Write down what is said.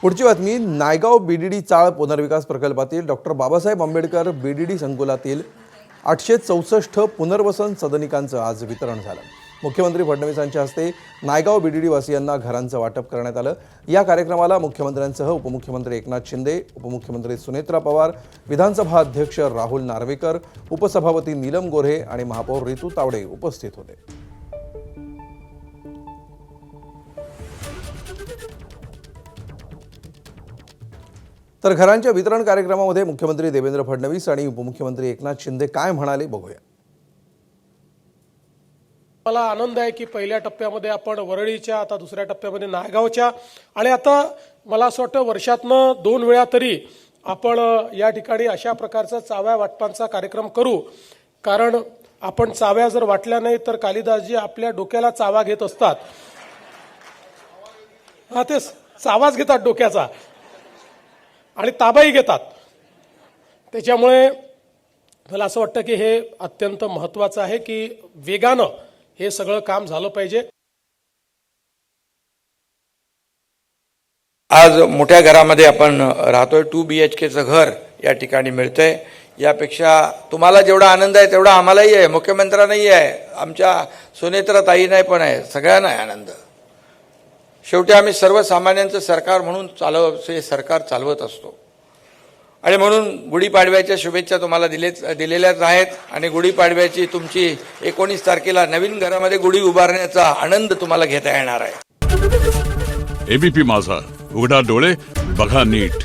पुढची बातमी नायगाव बीडीडी चाळ पुनर्विकास प्रकल्पातील डॉक्टर बाबासाहेब आंबेडकर बीडीडी संकुलातील 864 पुनर्वसन सदनिकांचं आज वितरण झालं। मुख्यमंत्री फडणवीसांच्या हस्ते नायगाव बीडीडी वासियांना घरांचं वाटप करण्यात आलं। या कार्यक्रमाला मुख्यमंत्र्यांसह उपमुख्यमंत्री एकनाथ शिंदे, उपमुख्यमंत्री सुनेत्रा पवार, विधानसभा अध्यक्ष राहुल नार्वेकर, उपसभापती नीलम गोऱ्हे आणि महापौर रितू तावडे उपस्थित होते। तर घरांच्या वितरण कार्यक्रमामध्ये मुख्यमंत्री देवेंद्र फडणवीस आणि उपमुख्यमंत्री एकनाथ शिंदे काय म्हणाले बघूया। मला आनंद आहे की पहिल्या टप्प्यामध्ये आपण वरळीच्या, आता दुसऱ्या टप्प्यामध्ये नायगावच्या आणि आता मला असं वाटतं वर्षातनं 2 वेळा तरी आपण या ठिकाणी अशा प्रकारचा चाव्या वाटपांचा कार्यक्रम करू। कारण आपण चाव्या जर वाटल्या नाही तर कालिदासजी आपल्या डोक्याला चावा घेत असतात। ते चावाच घेतात डोक्याचा आणि ताबाही घेतात। त्याच्यामुळे मला असं वाटतं की हे अत्यंत महत्त्वाचं आहे की वेगानं हे सगळं काम झालं पाहिजे। आज मोठ्या घरामध्ये आपण राहतोय, 2 BHKचं घर या ठिकाणी मिळतंय। यापेक्षा तुम्हाला जेवढा आनंद आहे तेवढा आम्हालाही आहे, मुख्यमंत्र्यांनाही आहे, आमच्या सुनेत्रा ताईंनाही पण आहे, सगळ्यांना आहे आनंद। शेवटी आम्ही सर्वसामान्यांचं सरकार म्हणून सरकार चालवत असतो आणि म्हणून गुढीपाडव्याच्या शुभेच्छा तुम्हाला दिलेल्याच आहेत आणि गुढीपाडव्याची तुमची 19 तारखेला नवीन घरामध्ये गुढी उभारण्याचा आनंद तुम्हाला घेता येणार आहे। एबीपी माझा, उघडा डोळे बघा नीट।